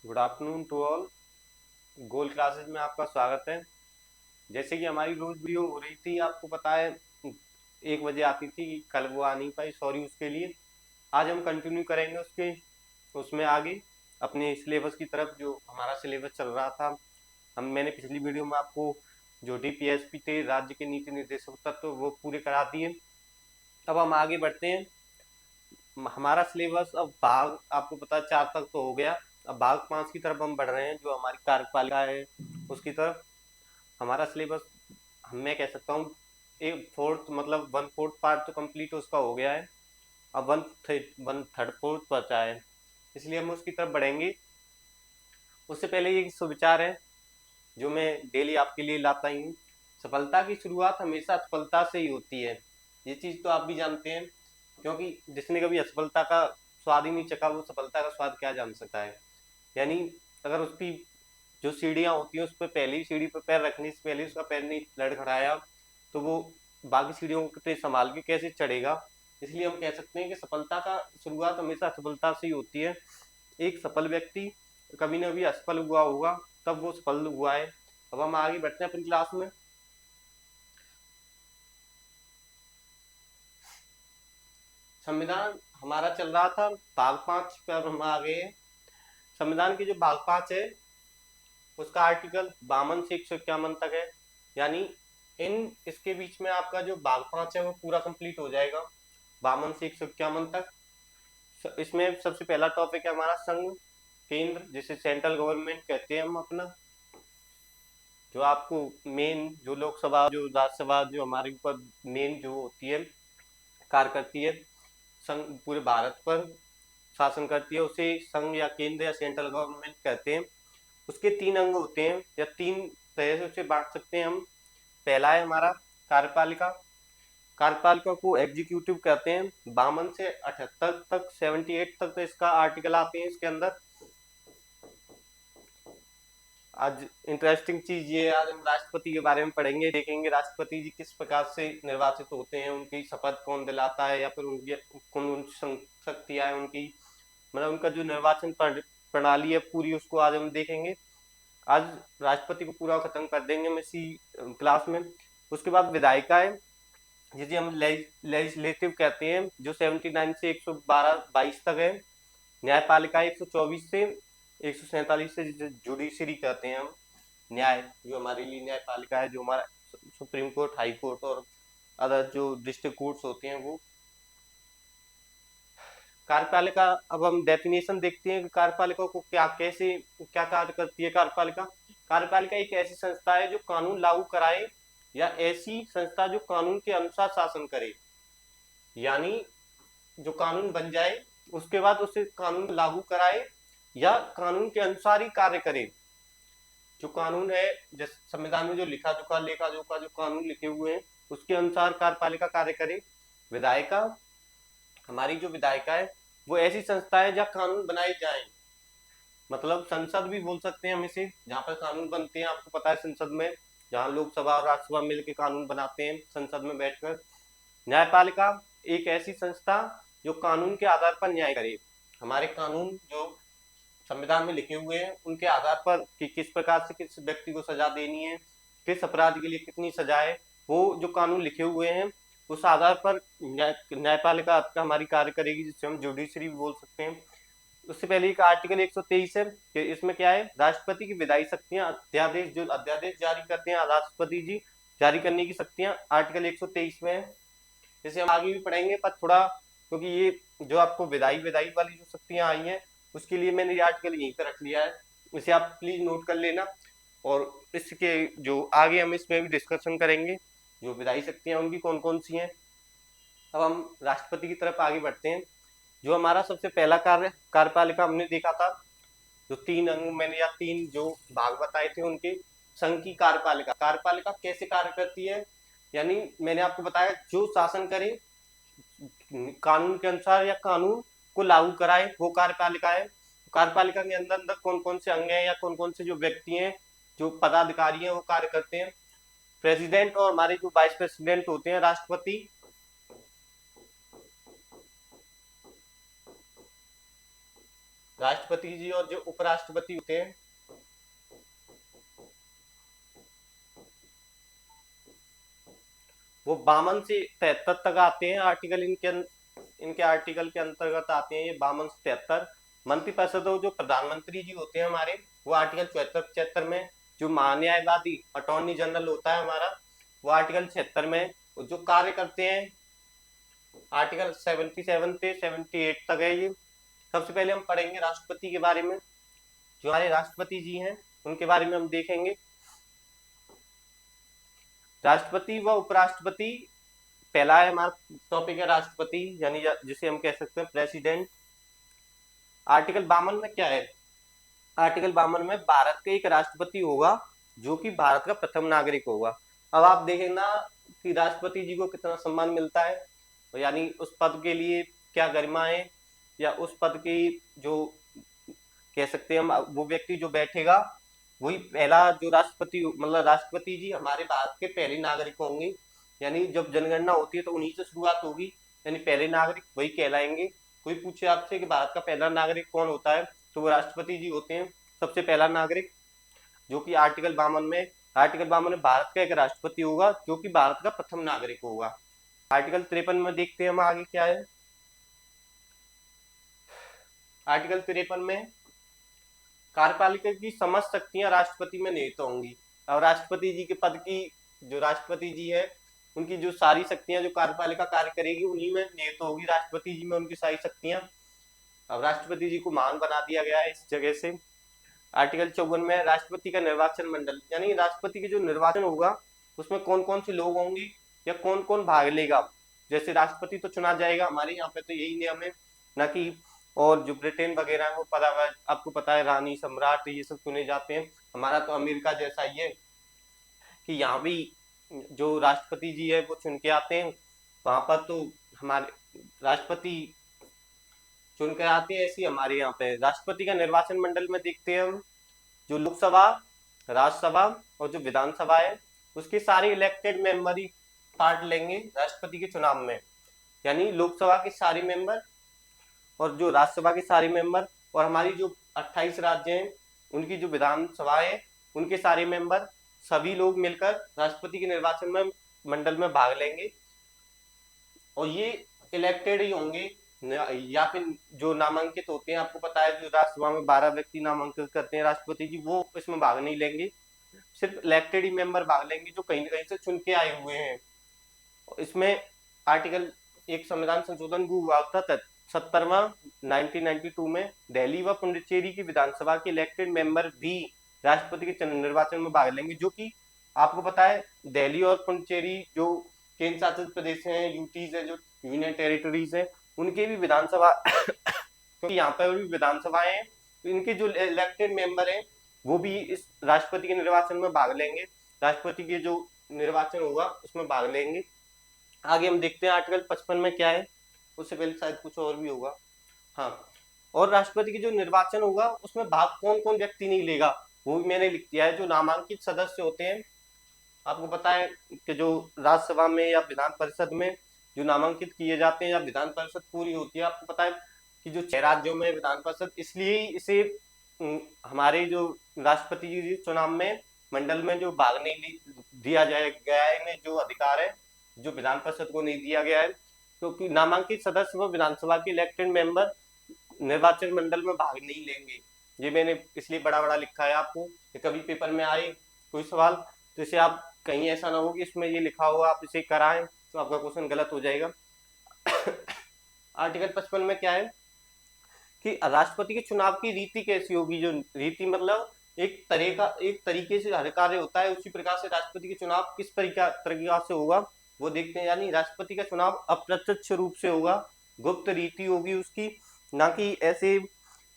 Good afternoon to all. Goal classes में आपका स्वागत है। जैसे कि हमारी रोज वीडियो हो रही थी, आपको पता है 1 बजे आती थी, कल वो आ नहीं पाई, सॉरी उसके लिए। आज हम कंटिन्यू करेंगे उसके उसमें आगे अपने सिलेबस की तरफ, जो हमारा सिलेबस चल रहा था। मैंने पिछली वीडियो में आपको जो डीपीएसपी थे, राज्य के नीति निर्देशक तत्व, वो पूरे करा दिए। अब हम आगे बढ़ते हैं। हमारा सिलेबस अब भाग आपको पता है 4 तक तो हो गया। अब भाग 5 की तरफ हम बढ़ रहे हैं, जो हमारी कार्यपालिका है उसकी तरफ। हमारा सिलेबस मैं कह सकता हूँ एक फोर्थ, मतलब 1/4 पार्ट तो कंप्लीट उसका हो गया है। अब 1/3 फोर्थ बचा है, इसलिए हम उसकी तरफ बढ़ेंगे। उससे पहले ये सुविचार है जो मैं डेली आपके लिए लाता ही हूँ। सफलता की शुरुआत हमेशा असफलता से ही होती है। ये चीज़ तो आप भी जानते हैं, क्योंकि जिसने कभी असफलता का स्वाद ही नहीं चखा, वो सफलता का स्वाद क्या जान सकता है। यानी अगर उसकी जो सीढ़ियाँ होती हैं, उस पर पहली सीढ़ी पर पैर रखने से पहले उसका पैर नहीं लड़खड़ाया, तो वो बाकी सीढ़ियों को कितने संभाल के कैसे चढ़ेगा। इसलिए हम कह सकते हैं कि सफलता का शुरुआत हमेशा असफलता से ही होती है। एक सफल व्यक्ति कभी ना कभी असफल हुआ होगा, तब वो सफल हुआ है। अब हम आगे बढ़ते हैं अपनी क्लास में। संविधान हमारा चल रहा था भाग 5 पर, हम आ गए हैं। संविधान की जो भाग 5 है, उसका आर्टिकल 52 से 151 तक है। यानी इन इसके बीच में आपका जो भाग 5 है वो पूरा कंप्लीट हो जाएगा, 52 से 151 तक। इसमें सबसे पहला टॉपिक है हमारा संघ केंद्र, जिसे सेंट्रल गवर्नमेंट कहते हैं हम अपना। जो आपको मेन, जो लोकसभा जो राज्यसभा जो हमारे ऊपर मेन जो होती है, कार्य करती है, संघ पूरे भारत पर शासन करती है, उसे संघ या केंद्र या सेंट्रल गवर्नमेंट कहते हैं। उसके 3 अंग होते हैं, या 3 तरह से उसे बांट सकते हैं हम। पहला है हमारा कार्यपालिका। कार्यपालिका को एग्जीक्यूटिव कहते हैं। 52 से 78 तक, 78 तक तो इसका आर्टिकल आते हैं इसके अंदर। आज इंटरेस्टिंग चीज ये है, आज हम राष्ट्रपति के बारे में पढ़ेंगे, देखेंगे राष्ट्रपति जी किस प्रकार से निर्वाचित होते हैं, उनकी शपथ कौन दिलाता है, या फिर उनकी कौन शक्तियां है उनकी, मतलब उनका जो निर्वाचन प्रणाली है पूरी, उसको आज हम देखेंगे। आज राष्ट्रपति को पूरा खत्म कर देंगे हम इसी क्लास में। उसके बाद विधायिका है, जिसे हम लेजिस्लेटिव कहते हैं, जो 79 से 112-22 तक है। न्यायपालिका 124 से 147 से, जिसे जुडिशरी कहते हैं हम। न्याय जो हमारे लिए न्यायपालिका है, जो हमारा सुप्रीम कोर्ट, हाई कोर्ट और अदर जो डिस्ट्रिक्ट कोर्ट्स होते हैं वो। कार्यपालिका, अब हम डेफिनेशन देखते हैं कि कार्यपालिका को क्या कैसे क्या कार्य करती है। कार्यपालिका कार्यपालिका एक ऐसी संस्था है जो कानून लागू कराए, या ऐसी संस्था जो कानून के अनुसार शासन करे। यानी जो कानून बन जाए, उसके बाद उसे कानून लागू कराए या कानून के अनुसार ही कार्य करे। जो कानून है, जैसे संविधान में जो लिखा जोखा लेखा जोखा जो कानून लिखे हुए हैं, उसके अनुसार कार्यपालिका कार्य करे। विधायिका, हमारी जो विधायिका है, वो ऐसी संस्था है जहाँ कानून बनाए जाए, मतलब संसद भी बोल सकते हैं हम इसे, जहाँ पर कानून बनते हैं। आपको पता है संसद में, जहाँ लोकसभा और राज्यसभा मिलकर कानून बनाते हैं संसद में बैठकर। न्यायपालिका एक ऐसी संस्था जो कानून के आधार पर न्याय करे। हमारे कानून जो संविधान में लिखे हुए हैं, उनके आधार पर कि किस प्रकार से किस व्यक्ति को सजा देनी है, किस अपराध के लिए कितनी सजा है, वो जो कानून लिखे हुए हैं, उस आधार पर न्यायपालिका हमारी कार्य करेगी, जिसे हम जुडिशरी भी बोल सकते हैं। उससे पहले एक आर्टिकल 123 है कि इसमें क्या है, राष्ट्रपति की विधायी शक्तियां, अध्यादेश जो अध्यादेश जारी करते हैं राष्ट्रपति जी, जारी करने की शक्तियां आर्टिकल 123 में है। इसे हम आगे भी पढ़ेंगे, पर थोड़ा क्योंकि ये जो आपको विधायी विधायी वाली जो शक्तियां आई हैं, उसके लिए मैंने ये आर्टिकल यहीं पर रख लिया है, इसे आप प्लीज नोट कर लेना। और इसके जो आगे हम इसमें भी डिस्कशन करेंगे, जो विधायी शक्तियां उनकी कौन कौन सी हैं। अब हम राष्ट्रपति की तरफ आगे बढ़ते हैं। जो हमारा सबसे पहला कार्यपालिका हमने देखा था, जो 3 अंग मैंने या 3 जो भाग बताए थे उनके। संघ की कार्यपालिका, कार्यपालिका कैसे कार्य करती है, यानी मैंने आपको बताया जो शासन करे कानून के अनुसार या कानून को लागू कराए, वो कार्यपालिका है। कार्यपालिका के अंदर अंदर कौन कौन से अंग हैं, या कौन कौन से जो व्यक्ति हैं, जो पदाधिकारी हैं, वो कार्य करते हैं। प्रेसिडेंट और हमारे जो वाइस प्रेसिडेंट होते हैं, राष्ट्रपति, राष्ट्रपति जी और जो उपराष्ट्रपति होते हैं वो 52 से 73 तक आते हैं। आर्टिकल इनके आर्टिकल के अंतर्गत आते हैं ये 52 से 73। मंत्रिपरिषद जो प्रधानमंत्री जी होते हैं हमारे, वो आर्टिकल 74 में। जो महान्यायवादी अटॉर्नी जनरल होता है हमारा, वो आर्टिकल 76 में। जो कार्य करते हैं आर्टिकल 77 से 78 तक है ये। सबसे पहले हम पढ़ेंगे राष्ट्रपति के बारे में। जो हमारे राष्ट्रपति जी हैं उनके बारे में हम देखेंगे। राष्ट्रपति व उपराष्ट्रपति, पहला है हमारा टॉपिक है राष्ट्रपति, यानी जिसे हम कह सकते हैं प्रेसिडेंट। आर्टिकल 52 में क्या है? आर्टिकल 52 में भारत का एक राष्ट्रपति होगा जो कि भारत का प्रथम नागरिक होगा। अब आप देखें ना कि राष्ट्रपति जी को कितना सम्मान मिलता है, यानी उस पद के लिए क्या गरिमा है, या उस पद की जो कह सकते हैं हम, वो व्यक्ति जो बैठेगा वही पहला जो राष्ट्रपति, मतलब राष्ट्रपति जी हमारे भारत के पहले नागरिक होंगे। यानी जब जनगणना होती है तो उन्हीं से शुरुआत होगी, यानी पहले नागरिक वही कहलाएंगे। कोई पूछे आपसे कि भारत का पहला नागरिक कौन होता है, तो वो राष्ट्रपति जी होते हैं सबसे पहला नागरिक, जो कि आर्टिकल 52 में भारत का एक राष्ट्रपति होगा जो कि भारत का प्रथम नागरिक होगा। आर्टिकल 53 में देखते हैं हम आगे क्या है। आर्टिकल 53 में कार्यपालिका की समस्त शक्तियां राष्ट्रपति में निहित होंगी। और राष्ट्रपति जी के पद की, जो राष्ट्रपति जी है उनकी जो सारी शक्तियां जो कार्यपालिका कार्य करेगी उन्हीं में निहित होगी, राष्ट्रपति जी में उनकी सारी शक्तियां। अब राष्ट्रपति जी को महान बना दिया गया है इस जगह से। आर्टिकल 54 में राष्ट्रपति का निर्वाचन मंडल, यानी राष्ट्रपति के जो निर्वाचन होगा उसमें कौन कौन से लोग होंगे या कौन कौन भाग लेगा। जैसे राष्ट्रपति तो चुना जाएगा, हमारे यहाँ पे तो यही नियम है ना कि, और जो ब्रिटेन वगैरह है वो पता है, आपको पता है रानी सम्राट ये सब चुने जाते हैं। हमारा तो अमेरिका जैसा ही है कि यहाँ भी जो राष्ट्रपति जी है वो चुन के आते हैं, वहां पर तो हमारे राष्ट्रपति चुन के आते हैं। ऐसी हमारे यहाँ पे राष्ट्रपति का निर्वाचन मंडल में देखते हैं हम, जो लोकसभा, राज्यसभा और जो विधानसभा है उसके सारे इलेक्टेड मेंबर ही पार्ट लेंगे राष्ट्रपति के चुनाव में। यानी लोकसभा के सारे मेंबर और जो राज्यसभा के सारे मेंबर और हमारी जो 28 राज्य हैं उनकी जो विधानसभा है उनके सारे मेंबर, सभी लोग मिलकर राष्ट्रपति के निर्वाचन में मंडल में भाग लेंगे। और ये इलेक्टेड ही होंगे, या फिर जो नामांकित होते हैं, आपको पता है जो राज्यसभा में 12 व्यक्ति नामांकित करते हैं राष्ट्रपति जी, वो इसमें भाग नहीं लेंगे। सिर्फ इलेक्टेड ही मेंबर भाग लेंगे जो कहीं ना कहीं से चुन के आए हुए हैं। इसमें आर्टिकल एक संविधान संशोधन भी हुआ था 70वां 1992 में। दिल्ली व पुडुचेरी की विधानसभा के इलेक्टेड मेंबर भी राष्ट्रपति के निर्वाचन में भाग लेंगे। जो कि आपको पता है दिल्ली और पुडुचेरी जो केंद्र शासित प्रदेश हैं, यूटीज है, जो यूनियन टेरिटरीज है, उनके भी विधानसभा क्योंकि यहाँ पर भी विधानसभाएं हैं, तो इनके जो इलेक्टेड मेंबर हैं वो भी इस राष्ट्रपति के निर्वाचन में भाग लेंगे। राष्ट्रपति के जो निर्वाचन होगा उसमें भाग लेंगे। आगे हम देखते हैं आर्टिकल 55 में क्या है, उससे पहले शायद कुछ और भी होगा। हाँ, और राष्ट्रपति की जो निर्वाचन होगा उसमें भाग कौन कौन व्यक्ति नहीं लेगा वो भी मैंने लिख दिया है। जो नामांकित सदस्य होते हैं, आपको पता है कि जो राज्यसभा में या विधान परिषद में जो नामांकित किए जाते हैं या विधान परिषद पूरी होती है, आपको पता है कि जो 6 राज्यों में विधान परिषद, इसलिए इसे हमारे जो राष्ट्रपति जी चुनाव में मंडल में जो भाग नहीं दिया गया है, इन्हें जो अधिकार है जो विधान परिषद को नहीं दिया गया है, क्योंकि नामांकित सदस्य व विधानसभा के इलेक्टेड मेंबर निर्वाचन मंडल में भाग नहीं लेंगे। ये मैंने इसलिए बड़ा बड़ा लिखा है आपको कि कभी पेपर में आए कोई सवाल तो इसे आप कहीं ऐसा ना हो कि इसमें ये लिखा हो आप इसे कराएं तो आपका क्वेश्चन गलत हो जाएगा। आर्टिकल 55 में क्या है कि राष्ट्रपति के चुनाव की रीति कैसी होगी। जो रीति मतलब एक तरीके से हर कार्य होता है, उसी प्रकार से राष्ट्रपति के चुनाव किस तरीका से होगा वो देखते हैं। यानी राष्ट्रपति का चुनाव अप्रत्यक्ष रूप से होगा, गुप्त रीति होगी उसकी, ना कि ऐसे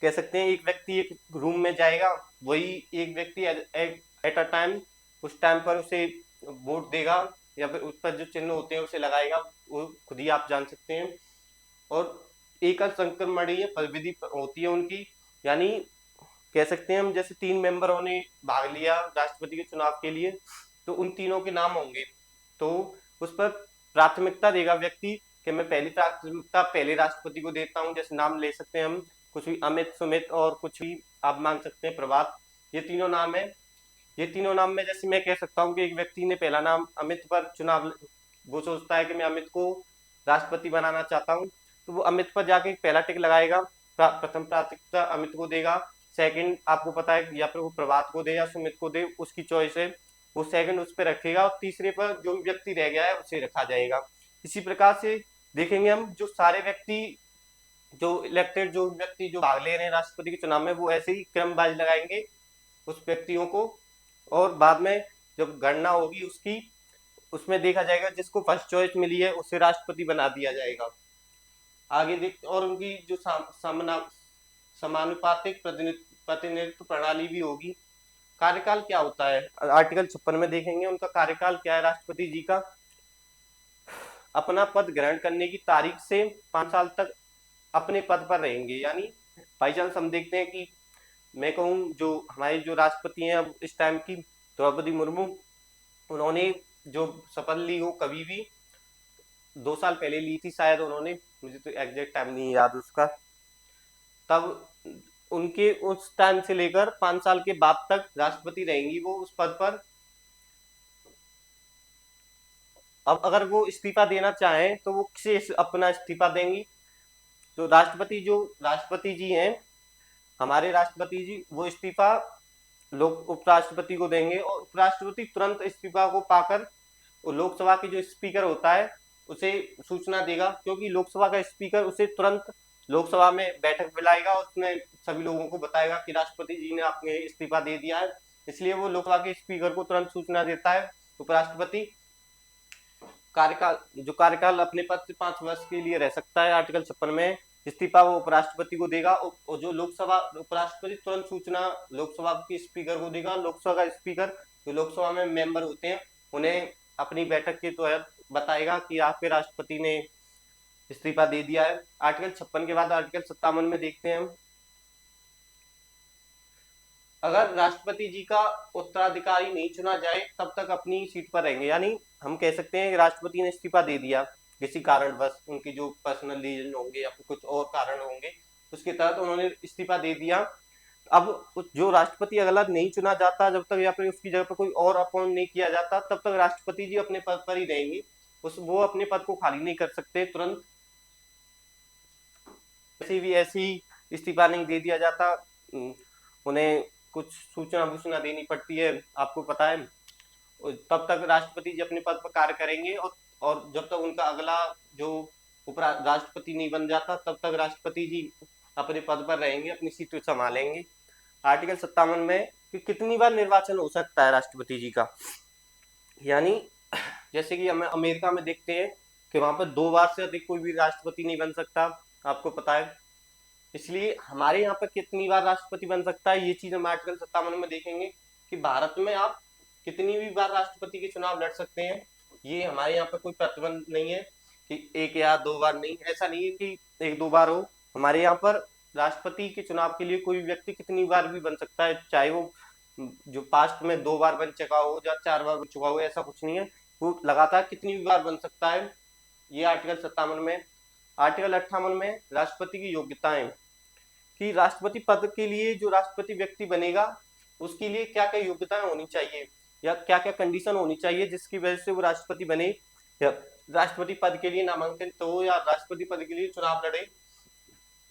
कह सकते हैं एक व्यक्ति एक रूम में जाएगा, वही एक व्यक्ति एट अ टाइम उस टाइम पर उसे वोट देगा या फिर उस पर जो चिन्ह होते हैं उसे लगाएगा, वो खुद ही आप जान सकते हैं। और एकल संक्रमणीय विधि होती है उनकी, यानी कह सकते हैं हम जैसे 3 मेंबरों ने भाग लिया राष्ट्रपति के चुनाव के लिए तो उन तीनों के नाम होंगे, तो उस पर प्राथमिकता देगा व्यक्ति कि मैं पहली प्राथमिकता पहले राष्ट्रपति को देता हूँ। जैसे नाम ले सकते हैं हम कुछ भी अमित, सुमित और कुछ भी आप मान सकते हैं, प्रभात, ये तीनों नाम है। ये तीनों नाम में जैसे मैं कह सकता हूँ कि एक व्यक्ति ने पहला नाम अमित पर चुनाव, वो सोचता है कि मैं अमित को राष्ट्रपति बनाना चाहता हूँ, तो वो अमित पर जाके पहला टिक लगाएगा, प्रथम प्राथमिकता अमित को देगा। सेकंड आपको पता है, या फिर वो प्रभात को दे या सुमित को दे, उसकी चॉइस है, वो सेकंड उस पर रखेगा, और तीसरे पर जो व्यक्ति रह गया है उसे रखा जाएगा। इसी प्रकार से देखेंगे हम, जो सारे व्यक्ति, जो इलेक्टेड, जो व्यक्ति जो भाग ले रहे हैं राष्ट्रपति के चुनाव में, वो ऐसे ही क्रम वाइज लगाएंगे उस व्यक्तियों को, और बाद में जब गणना होगी उसकी, उसमें देखा जाएगा जिसको फर्स्ट चॉइस मिली है उसे राष्ट्रपति बना दिया जाएगा। आगे देख, और उनकी जो समानुपातिक प्रतिनिधित्व प्रणाली भी होगी। कार्यकाल क्या होता है, आर्टिकल 56 में देखेंगे उनका कार्यकाल क्या है राष्ट्रपति जी का। अपना पद ग्रहण करने की तारीख से 5 साल तक अपने पद पर रहेंगे। यानी बाई चांस हम देखते हैं कि मैं कहूँ, जो हमारे जो राष्ट्रपति हैं अब इस टाइम की, द्रौपदी मुर्मू, उन्होंने जो शपथ ली हो कभी भी 2 साल पहले ली थी शायद उन्होंने, मुझे तो एग्जैक्ट टाइम नहीं याद उसका, तब उनके उस टाइम से लेकर 5 साल के बाद तक राष्ट्रपति रहेंगी वो उस पद पर। अब अगर वो इस्तीफा देना चाहें तो वो किसे अपना इस्तीफा देंगी, तो राष्ट्रपति जी हैं, हमारे राष्ट्रपति जी, वो इस्तीफा लोक उपराष्ट्रपति को देंगे, और उपराष्ट्रपति तुरंत इस्तीफा को पाकर लोकसभा के जो स्पीकर होता है उसे सूचना देगा, क्योंकि लोकसभा का स्पीकर उसे तुरंत लोकसभा में बैठक बुलाएगा और उसमें सभी लोगों को बताएगा कि राष्ट्रपति जी ने आपने इस्तीफा दे दिया है, इसलिए वो लोकसभा के स्पीकर को तुरंत सूचना देता है उपराष्ट्रपति। कार्यकाल, जो कार्यकाल अपने पद से 5 वर्ष के लिए रह सकता है, आर्टिकल 56 में इस्तीफा वो उपराष्ट्रपति को देगा, और जो लोकसभा, उपराष्ट्रपति तुरंत सूचना लोकसभा के स्पीकर को देगा। लोकसभा का स्पीकर, जो लोकसभा में मेंबर होते हैं, उन्हें अपनी बैठक के तहत बताएगा कि आपके राष्ट्रपति ने इस्तीफा दे दिया है। आर्टिकल 56 के बाद आर्टिकल 57 में देखते हैं हम, अगर राष्ट्रपति जी का उत्तराधिकारी नहीं चुना जाए तब तक अपनी सीट पर रहेंगे। यानी हम कह सकते हैं कि राष्ट्रपति ने इस्तीफा दे दिया किसी कारणवश, उनकी जो पर्सनल रीजन होंगे या फिर कुछ और कारण होंगे, उसके तहत उन्होंने इस्तीफा दे दिया। अब जो राष्ट्रपति अगला नहीं चुना जाता जब तक, या फिर उसकी जगह पर कोई और अपॉइंट नहीं किया जाता, तब तक राष्ट्रपति जी अपने पद पर ही रहेंगे, वो अपने पद को खाली नहीं कर सकते तुरंत, ऐसी इस्तीफा नहीं दे दिया जाता, उन्हें कुछ सूचना देनी पड़ती है, आपको पता है। तब तक राष्ट्रपति जी अपने पद पर कार्य करेंगे, और जब तक उनका अगला जो राष्ट्रपति नहीं बन जाता तब तक राष्ट्रपति जी अपने पद पर रहेंगे, अपनी सीट संभालेंगे। आर्टिकल 57 में कि कितनी बार निर्वाचन हो सकता है राष्ट्रपति जी का, यानी जैसे कि हमें अमेरिका में देखते हैं कि वहां पर 2 बार से अधिक कोई भी राष्ट्रपति नहीं बन सकता, आपको पता है। इसलिए हमारे यहाँ पर कितनी बार राष्ट्रपति बन सकता है, ये चीज हम आर्टिकल 57 में देखेंगे कि भारत में आप कितनी भी बार राष्ट्रपति के चुनाव लड़ सकते हैं। ये हमारे यहाँ पर कोई प्रतिबंध नहीं है कि 1 या 2 बार, नहीं, ऐसा नहीं है कि 1-2 बार हो। हमारे यहाँ पर राष्ट्रपति के चुनाव के लिए कोई व्यक्ति कितनी बार भी बन सकता है, चाहे वो जो पास्ट में 2 बार बन चुका हो या 4 बार बन चुका हो, ऐसा कुछ नहीं है, वो लगातार कितनी भी बार बन सकता है। ये आर्टिकल 57 में। आर्टिकल 58 में राष्ट्रपति की योग्यताएं, कि राष्ट्रपति पद के लिए जो राष्ट्रपति व्यक्ति बनेगा उसके लिए क्या क्या योग्यताएं होनी चाहिए, या क्या क्या कंडीशन होनी चाहिए जिसकी वजह से वो राष्ट्रपति बने, या राष्ट्रपति पद के लिए नामांकित हो, या राष्ट्रपति पद के लिए चुनाव लड़े।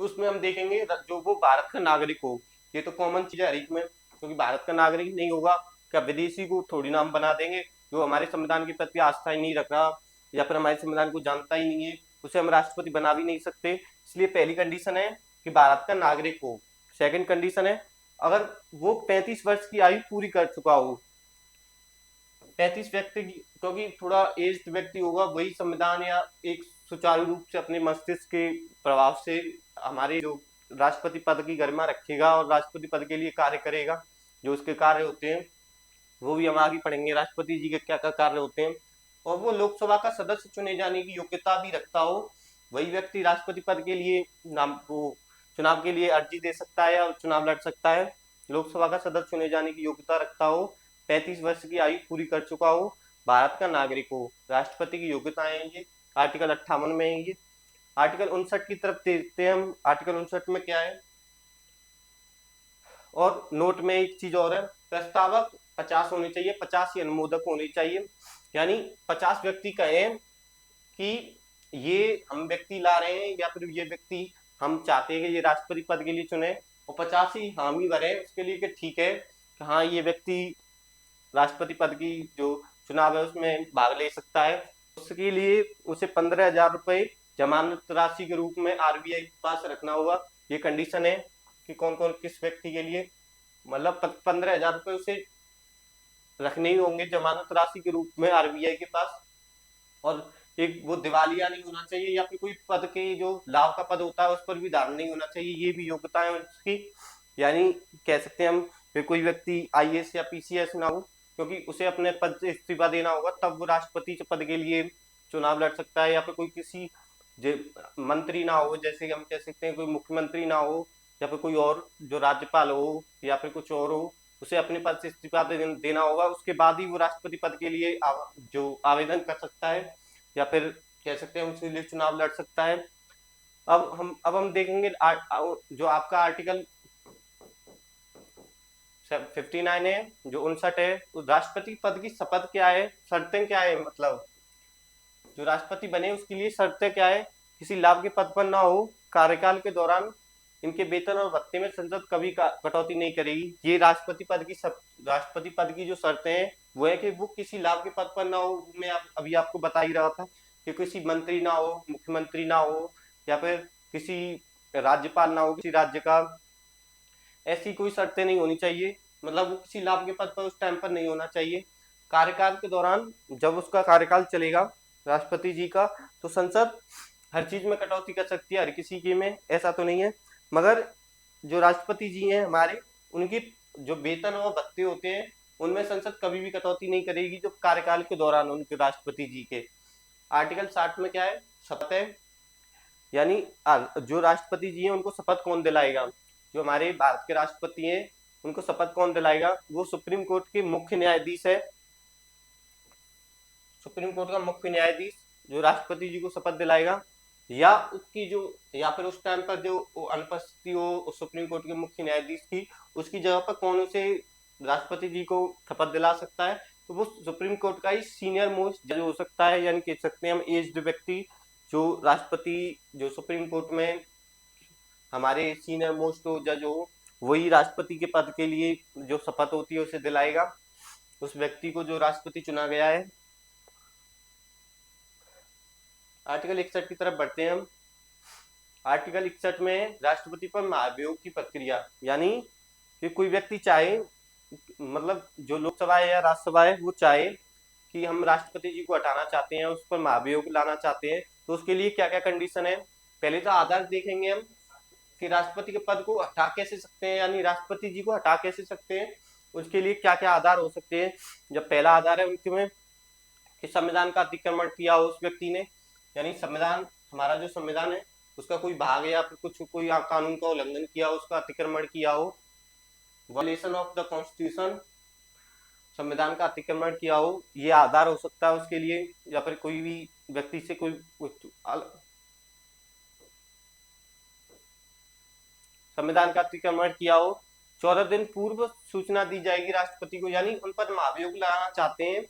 उसमें हम देखेंगे जो वो भारत का नागरिक हो, ये तो कॉमन चीज है हर एक में, क्योंकि भारत का नागरिक नहीं होगा, क्या विदेशी को थोड़ी नाम बना देंगे, जो हमारे संविधान के प्रति आस्था ही नहीं रख रहा या फिर हमारे संविधान को जानता ही नहीं है, उसे हम राष्ट्रपति बना भी नहीं सकते। इसलिए पहली कंडीशन है कि भारत का नागरिक हो। सेकंड कंडीशन है अगर वो 35 वर्ष की आयु पूरी कर चुका हो। 35 व्यक्ति, क्योंकि थोड़ा एज्ड व्यक्ति होगा वही संविधान या एक सुचारू रूप से अपने मस्तिष्क के प्रभाव से हमारे जो राष्ट्रपति पद की गरिमा रखेगा और राष्ट्रपति पद के लिए कार्य करेगा। जो उसके कार्य होते हैं वो भी हम आगे पढ़ेंगे, राष्ट्रपति जी के क्या क्या कार्य होते हैं। और वो लोकसभा का सदस्य चुने जाने की योग्यता भी रखता हो, वही व्यक्ति राष्ट्रपति पद के लिए नाम को चुनाव के लिए अर्जी दे सकता है और चुनाव लड़ सकता है। लोकसभा का सदस्य चुने जाने की योग्यता रखता हो, 35 वर्ष की आयु पूरी कर चुका हो, भारत का नागरिक हो। राष्ट्रपति की योग्यताएं ये आर्टिकल 58 में है। ये आर्टिकल 59 की तरफ देखते हैं हम। आर्टिकल 59 में क्या है और नोट में एक चीज और है, प्रस्तावक 50 होने चाहिए, 50 ही अनुमोदक होने चाहिए। यानी 50 व्यक्ति कहें कि ये हम व्यक्ति ला रहे हैं या फिर ये व्यक्ति हम चाहते हैं कि ये राष्ट्रपति पद के लिए चुने, और 50 ही हामी भरे उसके लिए कि ठीक है कि हाँ ये व्यक्ति राष्ट्रपति पद की जो चुनाव है उसमें भाग ले सकता है। उसके लिए उसे 15,000 रुपये जमानत राशि के रूप में आरबीआई के पास रखना होगा। ये कंडीशन है कि कौन कौन किस व्यक्ति के लिए, मतलब 15,000 रुपये उसे रखने ही होंगे जमानत राशि के रूप में आरबीआई के पास। और एक वो दिवालिया नहीं होना चाहिए या फिर कोई पद के जो लाभ का पद होता है उस पर भी धारण नहीं होना चाहिए, ये भी योग्यता है उसकी। यानी कह सकते हैं हम फिर कोई व्यक्ति आईएएस या पीसीएस ना हो, क्योंकि उसे अपने पद से इस्तीफा देना होगा तब वो राष्ट्रपति पद के लिए चुनाव लड़ सकता है। या फिर कोई किसी मंत्री ना हो, जैसे हम कह सकते हैं कोई मुख्यमंत्री ना हो, या फिर कोई और जो राज्यपाल हो या फिर कुछ और हो, उसे अपने पद से इस्तीफा देना होगा, उसके बाद ही वो राष्ट्रपति पद के लिए जो आवेदन कर सकता है या फिर कह सकते हैं उसके लिए चुनाव लड़ सकता है। अब हम देखेंगे जो आपका आर्टिकल 59 है, जो 59 है, तो राष्ट्रपति पद की शपथ क्या है, शर्तें क्या है, मतलब जो राष्ट्रपति बने उसके लिए शर्तें क्या है, किसी लाभ के पद पर ना हो, कार्यकाल के दौरान इनके वेतन और भत्ते में संसद कभी कटौती नहीं करेगी। ये राष्ट्रपति पद की जो शर्तें हैं वो है कि वो किसी लाभ के पद पर ना हो। मैं अभी आपको बता ही रहा था कि किसी मंत्री ना हो, मुख्यमंत्री ना हो, या फिर किसी राज्यपाल ना हो किसी राज्य का, ऐसी कोई शर्तें नहीं होनी चाहिए। मतलब वो किसी लाभ के पद पर उस टाइम पर नहीं होना चाहिए। कार्यकाल के दौरान जब उसका कार्यकाल चलेगा राष्ट्रपति जी का, तो संसद हर चीज में कटौती कर सकती है, हर किसी की में ऐसा तो नहीं है, मगर जो राष्ट्रपति जी हैं हमारे, उनकी जो वेतन और भत्ते होते हैं उनमें संसद कभी भी कटौती नहीं करेगी जो कार्यकाल के दौरान उनके राष्ट्रपति जी के। आर्टिकल 60 में क्या है, शपथ है। यानी जो राष्ट्रपति जी हैं उनको शपथ कौन दिलाएगा, जो हमारे भारत के राष्ट्रपति हैं उनको शपथ कौन दिलाएगा, वो सुप्रीम कोर्ट के मुख्य न्यायाधीश है। सुप्रीम कोर्ट का मुख्य न्यायाधीश जो राष्ट्रपति जी को शपथ दिलाएगा, या उसकी जो, या फिर उस टाइम पर जो अनुपस्थिति हो सुप्रीम कोर्ट के मुख्य न्यायाधीश की, उसकी जगह पर कौन उसे राष्ट्रपति जी को शपथ दिला सकता है, तो वो सुप्रीम कोर्ट का ही सीनियर मोस्ट जज हो सकता है। यानी कह सकते हैं हम एज्ड व्यक्ति, जो राष्ट्रपति जो सुप्रीम कोर्ट में हमारे सीनियर मोस्ट जज हो, वही राष्ट्रपति के पद के लिए जो शपथ होती है उसे दिलाएगा उस व्यक्ति को जो राष्ट्रपति चुना गया है। आर्टिकल 61 की तरफ बढ़ते हैं हम। आर्टिकल 61 में राष्ट्रपति पर महाभियोग की प्रक्रिया, यानी कि कोई व्यक्ति चाहे, मतलब जो लोकसभा है या राज्यसभा है, वो चाहे कि हम राष्ट्रपति जी को हटाना चाहते हैं, उस पर महाभियोग लाना चाहते हैं, तो उसके लिए क्या क्या कंडीशन है। पहले तो आधार देखेंगे हम कि राष्ट्रपति के पद को हटा कैसे सकते हैं, यानी राष्ट्रपति जी को हटा कैसे सकते हैं, उसके लिए क्या क्या आधार हो सकते हैं। जब पहला आधार है उनके में कि संविधान का अतिक्रमण किया हो उस व्यक्ति ने, यानी संविधान, हमारा जो संविधान है उसका कोई भाग है या फिर कुछ कोई कानून का उल्लंघन किया हो, उसका अतिक्रमण किया हो, वायलेशन ऑफ द कॉन्स्टिट्यूशन, संविधान का अतिक्रमण किया हो, ये आधार हो सकता है उसके लिए। या फिर कोई भी व्यक्ति से कोई संविधान का अतिक्रमण किया हो, 14 दिन पूर्व सूचना दी जाएगी राष्ट्रपति को, यानी उन पर महाभियोग लगाना चाहते हैं,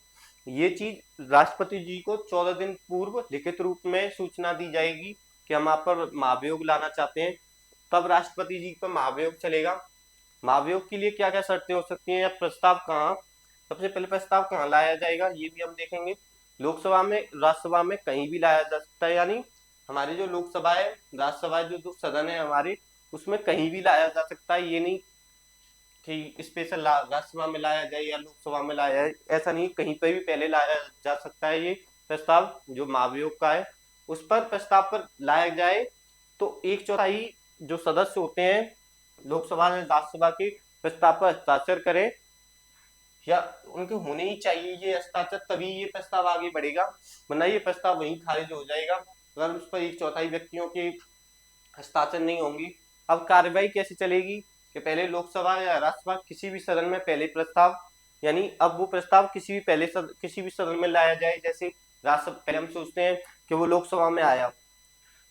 ये चीज राष्ट्रपति जी को 14 दिन पूर्व लिखित रूप में सूचना दी जाएगी कि हम आप पर महाभियोग लाना चाहते हैं, तब राष्ट्रपति जी पर महाभियोग चलेगा। महाभियोग के लिए क्या क्या शर्तें हो सकती हैं, या प्रस्ताव कहाँ, सबसे पहले प्रस्ताव कहाँ लाया जाएगा ये भी हम देखेंगे। लोकसभा में, राज्यसभा में कहीं भी लाया जा सकता है, यानी हमारी जो लोकसभा है, राज्यसभा जो सदन है हमारे, उसमें कहीं भी लाया जा सकता है। ये नहीं कि स्पेशल राज्यसभा में लाया जाए या लोकसभा में लाया जाए, ऐसा नहीं, कहीं पर भी पहले लाया जा सकता है ये प्रस्ताव जो महाभियोग का है। उस पर प्रस्ताव पर लाया जाए तो 1/4 जो सदस्य होते हैं लोकसभा और राज्यसभा के प्रस्ताव पर हस्ताक्षर करें, या उनके होने ही चाहिए ये हस्ताक्षर, तभी ये प्रस्ताव आगे बढ़ेगा, वरना ये प्रस्ताव वहीं खारिज हो जाएगा अगर उस पर 1/4 व्यक्तियों के हस्ताक्षर नहीं होंगी। अब कार्रवाई कैसे चलेगी कि पहले लोकसभा या राज्यसभा किसी भी सदन में पहले प्रस्ताव, यानी अब वो प्रस्ताव किसी भी सदन में लाया जाए। जैसे राज्यसभा, पहले हम सोचते हैं कि वो लोकसभा में आया,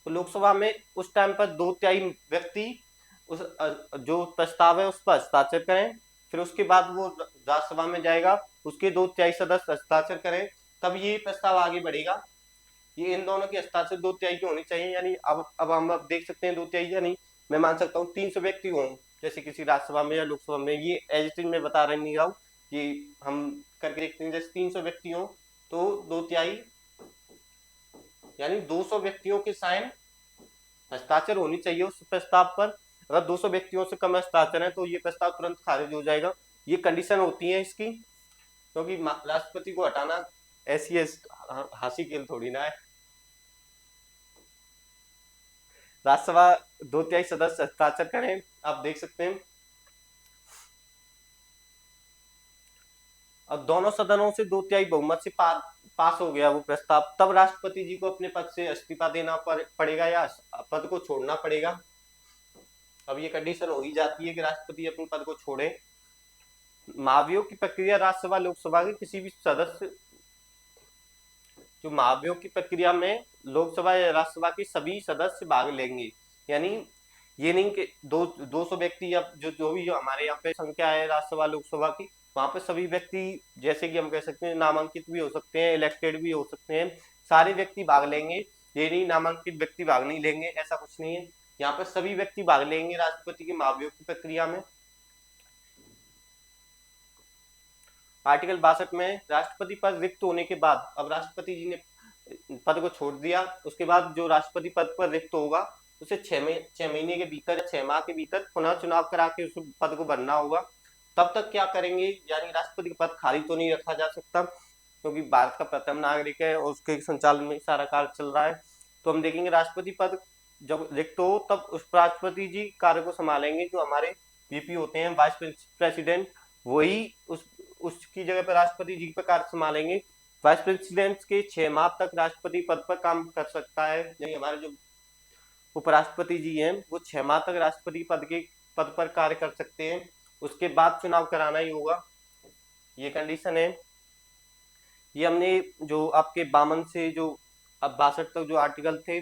तो लोकसभा में उस टाइम पर 2/3 व्यक्ति उस जो प्रस्ताव है उस पर हस्ताक्षर करें, फिर उसके बाद वो राज्यसभा में जाएगा, उसके 2/3 सदस्य हस्ताक्षर करें, तब ये प्रस्ताव आगे बढ़ेगा। ये इन दोनों की हस्ताक्षर 2/3 की होनी चाहिए, यानी अब हम अब देख सकते हैं 2/3 यानी मैं मान सकता हूँ 300 व्यक्ति हों, जैसे किसी राज्यसभा में या लोकसभा में, ये एज इट इज मैं बता रहा नहीं रहा हूँ, कि हम करके देखते हैं, जैसे 300 व्यक्ति हों तो 2/3 यानी 200 व्यक्तियों के साइन हस्ताक्षर होनी चाहिए उस प्रस्ताव पर। अगर 200 व्यक्तियों से कम हस्ताक्षर है तो ये प्रस्ताव तुरंत खारिज हो जाएगा। ये कंडीशन होती है इसकी, क्योंकि राष्ट्रपति को हटाना ऐसी हासी खेल थोड़ी ना है। राज्यसभा 2/3 सदस्य हस्ताक्षर करें, आप देख सकते हैं। अब दोनों सदनों से 2/3 बहुमत से पास हो गया वो प्रस्ताव, तब राष्ट्रपति जी को अपने पद से इस्तीफा देना पड़ेगा या पद को छोड़ना पड़ेगा। अब ये कंडीशन हो ही जाती है कि राष्ट्रपति अपने पद को छोड़े। महाभियोग की प्रक्रिया राज्यसभा लोकसभा के किसी भी सदस्य, जो महाभियोग की प्रक्रिया में लोकसभा या राज्यसभा के सभी सदस्य भाग लेंगे, यानी ये नहीं कि 200 व्यक्ति या जो भी हमारे यहाँ पे संख्या है राज्यसभा लोकसभा की, वहां पे सभी व्यक्ति, जैसे कि हम कह सकते हैं नामांकित भी हो सकते हैं, इलेक्टेड भी हो सकते हैं, सारे व्यक्ति भाग लेंगे। ये नहीं नामांकित व्यक्ति भाग नहीं लेंगे, ऐसा कुछ नहीं है। यहाँ पर सभी व्यक्ति भाग लेंगे राष्ट्रपति के महाभियोग की प्रक्रिया में। आर्टिकल 62 में राष्ट्रपति पद रिक्त होने के बाद, अब राष्ट्रपति जी ने पद को छोड़ दिया, उसके बाद जो राष्ट्रपति पद पर रिक्त होगा उसे 6 महीने के भीतर, 6 माह के भीतर पुनः चुनाव करा के उस पद को भरना होगा। तब तक क्या करेंगे, यानी राष्ट्रपति का पद खाली तो नहीं रखा जा सकता, क्योंकि भारत का प्रथम नागरिक है और उसके संचालन में सारा कार्य चल रहा है। तो हम देखेंगे राष्ट्रपति पद जब रिक्त हो तब उस राष्ट्रपति जी कार्य को संभालेंगे, जो हमारे वीपी होते हैं, वाइस प्रेसिडेंट, वही उसकी जगह पर राष्ट्रपति जी पर कार्य संभालेंगे। वाइस प्रेसिडेंट के 6 माह तक राष्ट्रपति पद पर काम कर सकता है, यानी हमारे जो उपराष्ट्रपति जी हैं वो 6 माह तक राष्ट्रपति पद पर कार्य कर सकते हैं, उसके बाद चुनाव कराना ही होगा। ये कंडीशन है। ये हमने जो आपके 52 से जो अब 62 तक जो आर्टिकल थे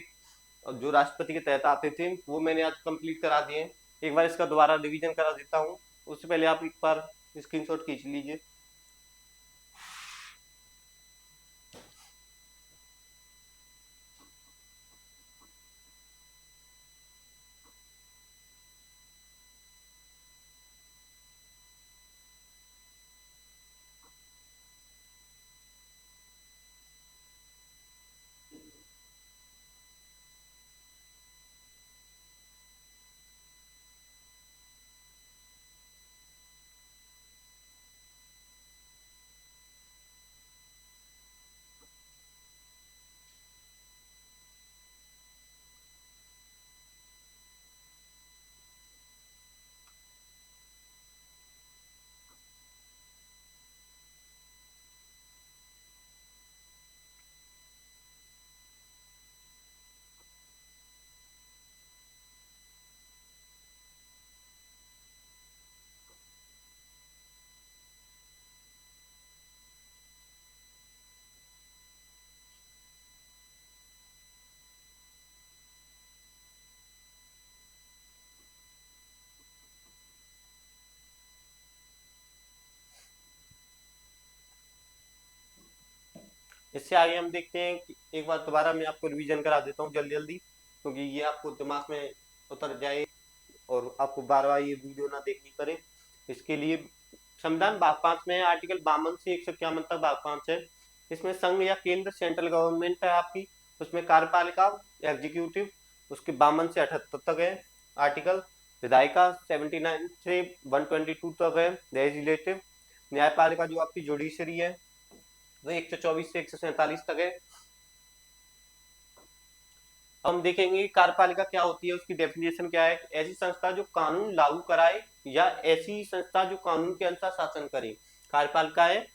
जो राष्ट्रपति के तहत आते थे वो मैंने आज कंप्लीट करा दिए। एक बार इसका दोबारा रिवीजन करा देता हूँ, उससे पहले आप एक बार स्क्रीनशॉट खींच लीजिए। इससे आगे हम देखते हैं कि एक बार दोबारा मैं आपको रिवीजन करा देता हूँ जल्दी जल्दी, क्योंकि ये आपको दिमाग में उतर जाए और आपको बार बार ये वीडियो ना देखनी पड़े। इसके लिए संविधान भाग 5 में आर्टिकल 52 से 151 तक भाग 5 है। इसमें संघ या केंद्र सेंट्रल गवर्नमेंट है आपकी, उसमें कार्यपालिका एग्जीक्यूटिव उसके 52 से 78 तक है आर्टिकल। विधायिका 79 से 122 तक है। लेजिस्लेटिव न्यायपालिका जो आपकी जुडिशरी है वो 124 से 147 तक है। हम देखेंगे कार्यपालिका क्या होती है, उसकी डेफिनेशन क्या है। ऐसी संस्था जो कानून लागू कराए या ऐसी संस्था जो कानून के अनुसार शासन करे। कार्यपालिका है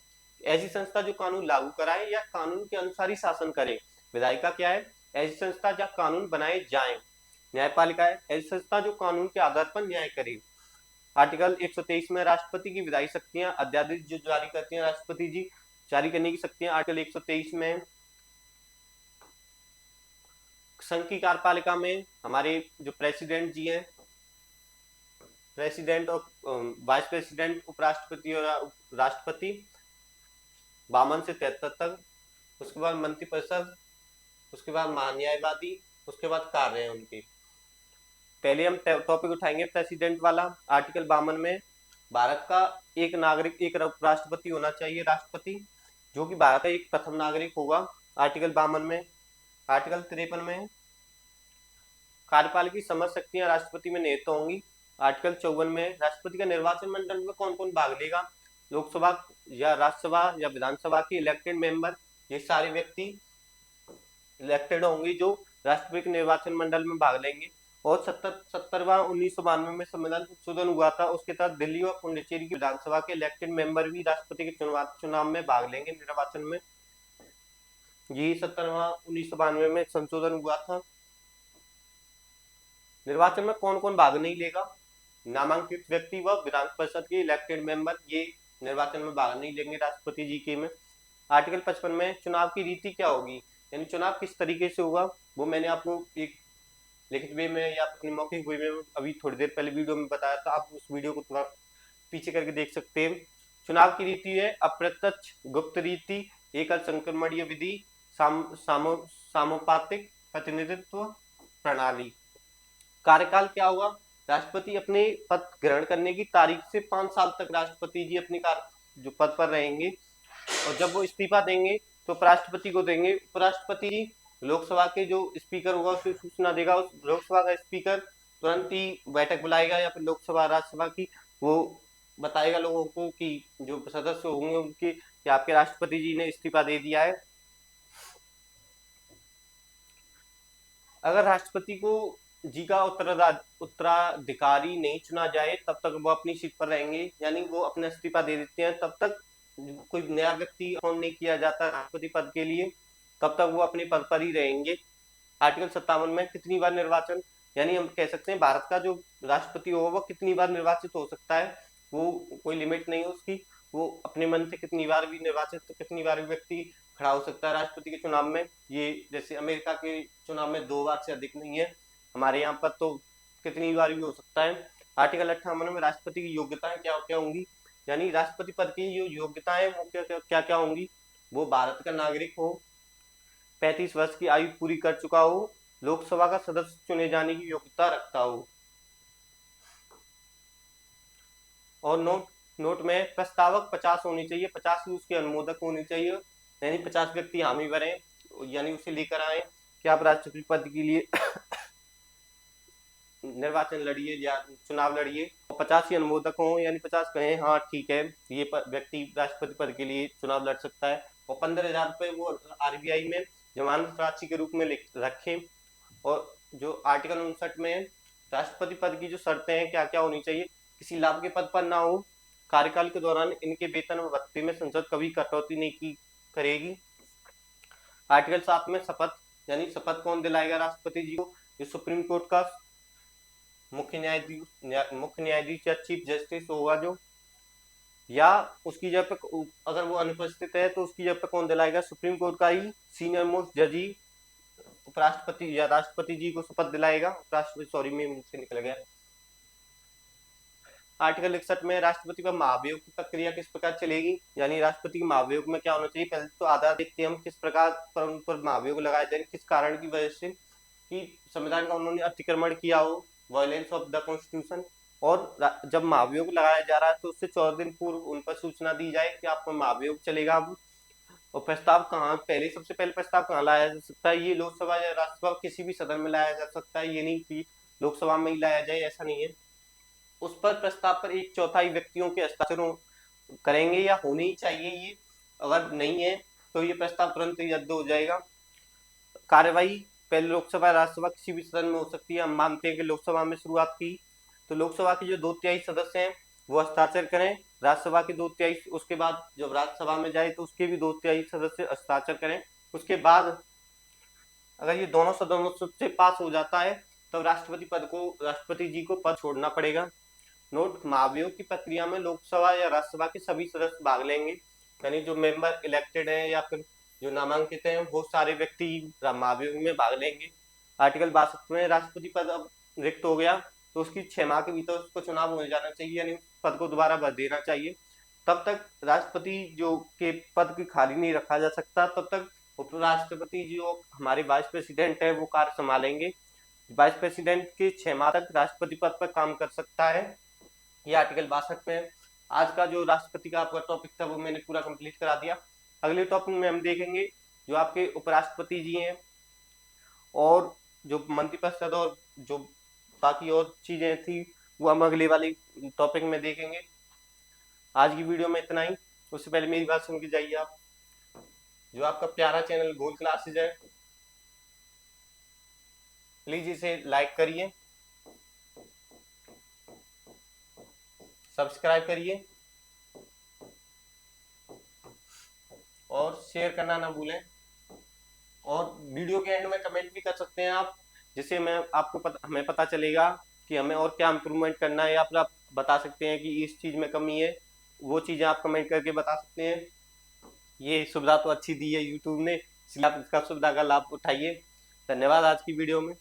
ऐसी संस्था जो कानून लागू कराए या कानून के अनुसार ही शासन करे। विधायिका क्या है, ऐसी संस्था जहाँ कानून बनाए जाए। न्यायपालिका है ऐसी संस्था जो कानून के आधार पर न्याय करे। आर्टिकल 123 में राष्ट्रपति की विधायी शक्तियां अध्यादेश जो जारी करती हैं राष्ट्रपति जी, जारी करने की शक्तियां आर्टिकल 123 में। संघ की कार्यपालिका में हमारे जो प्रेसिडेंट जी हैं प्रेसिडेंट और वाइस प्रेसिडेंट, उपराष्ट्रपति और राष्ट्रपति 52 से 73 तक। उसके बाद मंत्रिपरिषद, उसके बाद महान्यायवादी, उसके बाद कार्य हैं उनके। पहले हम टॉपिक उठाएंगे प्रेसिडेंट वाला। आर्टिकल 52 में भारत का एक नागरिक, एक राष्ट्रपति होना चाहिए, राष्ट्रपति, जो कि भारत का एक प्रथम नागरिक होगा। आर्टिकल 52 में। आर्टिकल 53 में कार्यपालिका की समस्त शक्तियां राष्ट्रपति में निहित होंगी। आर्टिकल 54 में राष्ट्रपति का निर्वाचन मंडल में कौन कौन भाग लेगा, लोकसभा या राज्यसभा या विधानसभा के इलेक्टेड मेंबर, ये सारे व्यक्ति इलेक्टेड होंगे जो राष्ट्रपति के निर्वाचन मंडल में भाग लेंगे। और 1992 में संविधान संशोधन हुआ था, उसके तहत दिल्ली और पुडुचेरी की विधानसभा के इलेक्टेड मेंबर भी राष्ट्रपति के चुनाव में भाग लेंगे, निर्वाचन में। ये 1992 में संशोधन हुआ था। निर्वाचन में कौन कौन भाग नहीं लेगा, नामांकित व्यक्ति व विधान परिषद के इलेक्टेड मेंबर, ये निर्वाचन में भाग नहीं लेंगे राष्ट्रपति जी के में। आर्टिकल 55 में चुनाव की रीति क्या होगी, यानी चुनाव किस तरीके से होगा, वो मैंने आपको एक लिखित वे में या अपनी मौखिक वे में अभी थोड़ी देर पहले वीडियो में बताया था। आप उस वीडियो को थोड़ा पीछे करके देख सकते हैं। चुनाव की रीति है अप्रत्यक्ष, गुप्त रीति, एकल संक्रमणीय विधि, सामोपातिक प्रतिनिधित्व प्रणाली। कार्यकाल क्या होगा, राष्ट्रपति अपने पद ग्रहण करने की तारीख से 5 साल तक राष्ट्रपति जी अपने जो पद पर रहेंगे, और जब वो इस्तीफा देंगे तो उपराष्ट्रपति को देंगे। उपराष्ट्रपति जी लोकसभा के जो स्पीकर होगा उसे सूचना देगा, उस लोकसभा का स्पीकर तुरंत ही बैठक बुलाएगा, या फिर लोकसभा राज्यसभा की वो बताएगा लोगों को कि जो सदस्य होंगे उनके कि आपके राष्ट्रपति जी ने इस्तीफा दे दिया है। अगर राष्ट्रपति को जी का उत्तराधिकारी नहीं चुना जाए तब तक वो अपनी सीट पर रहेंगे, यानी वो अपना इस्तीफा दे देते हैं, तब तक कोई नया व्यक्ति अपॉइंट नहीं किया जाता राष्ट्रपति पद के लिए, तब तक वो अपने पद पर ही रहेंगे। आर्टिकल 57 में कितनी बार निर्वाचन, यानी हम कह सकते हैं भारत का जो राष्ट्रपति होगा वो कितनी बार निर्वाचित हो सकता है, वो कोई लिमिट नहीं है उसकी, वो अपने मन से कितनी बार भी निर्वाचित, कितनी बार भी व्यक्ति खड़ा हो सकता है राष्ट्रपति के चुनाव में। ये जैसे अमेरिका के चुनाव में 2 बार से अधिक नहीं है, हमारे यहाँ पर तो कितनी बार भी हो सकता है। आर्टिकल 58 में राष्ट्रपति की योग्यताएं क्या क्या होंगी, यानी राष्ट्रपति पद की जो योग्यताएं वो क्या क्या होंगी, वो भारत का नागरिक हो, 35 वर्ष की आयु पूरी कर चुका हो, लोकसभा का सदस्य चुने जाने की योग्यता रखता हो। और नोट में प्रस्तावक 50 होनी चाहिए, 50 ही उसके अनुमोदक होने चाहिए, यानी 50 व्यक्ति हामी भरे, यानी उसे लेकर आए कि आप राष्ट्रपति पद के लिए निर्वाचन लड़िए या चुनाव लड़िए, और 50 ही अनुमोदक हों, यानी 50 कहें हाँ ठीक है ये व्यक्ति राष्ट्रपति पद के लिए चुनाव लड़ सकता है, और 15,000 रुपये वो RBI में जमानत राशि के रूप में रखें। और जो आर्टिकल 59 में राष्ट्रपति पद की जो शर्तें हैं क्या क्या होनी चाहिए, किसी लाभ के पद पर ना हो, कार्यकाल के दौरान इनके वेतन व भत्ते में संसद कभी कटौती नहीं करेगी। आर्टिकल 7 में शपथ, यानी शपथ कौन दिलाएगा राष्ट्रपति जी को, जो सुप्रीम कोर्ट का मुख्य न्यायाधीश या चीफ जस्टिस होगा जो, या उसकी जगह पे अगर वो अनुपस्थित है तो उसकी जगह पे कौन दिलाएगा, सुप्रीम कोर्ट का ही सीनियर मोस्ट जज ही उपराष्ट्रपति या राष्ट्रपति जी को शपथ दिलाएगा। उपराष्ट्रपति, सॉरी मैं मुझसे निकल गया। आर्टिकल 61 में राष्ट्रपति पर महाभियोग की प्रक्रिया किस प्रकार चलेगी, यानी राष्ट्रपति के महाभियोग में क्या होना चाहिए, पहले तो आधार देखते हैं हम किस प्रकार पर उन पर महाभियोग लगाया जाए, किस कारण की वजह से, कि संविधान का उन्होंने अतिक्रमण किया हो, वायलेंस ऑफ द कॉन्स्टिट्यूशन, और जब महाभियोग लगाया जा रहा है तो उससे 14 दिन पूर्व उन पर सूचना दी जाए कि आपका महाभियोग चलेगा अब। और प्रस्ताव कहाँ, पहले सबसे पहले प्रस्ताव कहाँ लाया जा सकता है, ये लोकसभा या राज्यसभा किसी भी सदन में लाया जा सकता है, ये नहीं कि लोकसभा में ही लाया जाए, ऐसा नहीं है। उस पर प्रस्ताव पर 1/4 व्यक्तियों के हस्ताक्षर करेंगे या होने ही चाहिए ये, अगर नहीं है तो ये प्रस्ताव तुरंत ही रद्द हो जाएगा। कार्यवाही पहले लोकसभा राज्यसभा किसी भी सदन में हो सकती है, हम मानते हैं कि लोकसभा में शुरुआत की तो लोकसभा के जो 2/3 सदस्य हैं वो हस्ताक्षर करें, राज्यसभा के 2/3, उसके बाद जब राज्यसभा में जाए तो उसके भी 2/3 सदस्य हस्ताक्षर करें। उसके बाद अगर ये दोनों सदनों से पास हो जाता है तब राष्ट्रपति जी को पद छोड़ना पड़ेगा। नोट, महाभियोग की प्रक्रिया में लोकसभा या राज्यसभा के सभी सदस्य भाग लेंगे, यानी जो मेंबर इलेक्टेड हैं या फिर जो नामांकित हैं वो सारे व्यक्ति महाभियोग में भाग लेंगे। आर्टिकल 62 में राष्ट्रपति पद अब रिक्त हो गया, तो उसकी 6 माह के भीतर उसको चुनाव हो जाना चाहिए, यानी पद को दोबारा भर देना चाहिए। तब तक राष्ट्रपति जो के पद की खाली नहीं रखा जा सकता, तब तक उपराष्ट्रपति जो हमारे वाइस प्रेसिडेंट है वो कार्य संभालेंगे। वाइस प्रेसिडेंट के 6 माह तक राष्ट्रपति पद पर काम कर सकता है। ये आर्टिकल 62 में। आज का जो राष्ट्रपति का आपका टॉपिक था वो मैंने पूरा कंप्लीट करा दिया। अगले टॉपिक में हम देखेंगे जो आपके उपराष्ट्रपति जी हैं और जो मंत्रिपरिषद और जो बाकी और चीजें थी वो हम अगले वाली टॉपिक में देखेंगे। आज की वीडियो में इतना ही। उससे पहले मेरी बात सुन के जाइए आप। जो आपका प्यारा चैनल गोल्ड क्लासेज है, प्लीज इसे लाइक करिए, सब्सक्राइब करिए और शेयर करना ना भूलें। और वीडियो के एंड में कमेंट भी कर सकते हैं आप, जिससे हमें पता चलेगा कि हमें और क्या इम्प्रूवमेंट करना है, या फिर आप बता सकते हैं कि इस चीज़ में कमी है, वो चीज़ें आप कमेंट करके बता सकते हैं। ये सुविधा तो अच्छी दी है यूट्यूब ने, इसलिए आप इसका सुविधा का लाभ उठाइए। धन्यवाद आज की वीडियो में।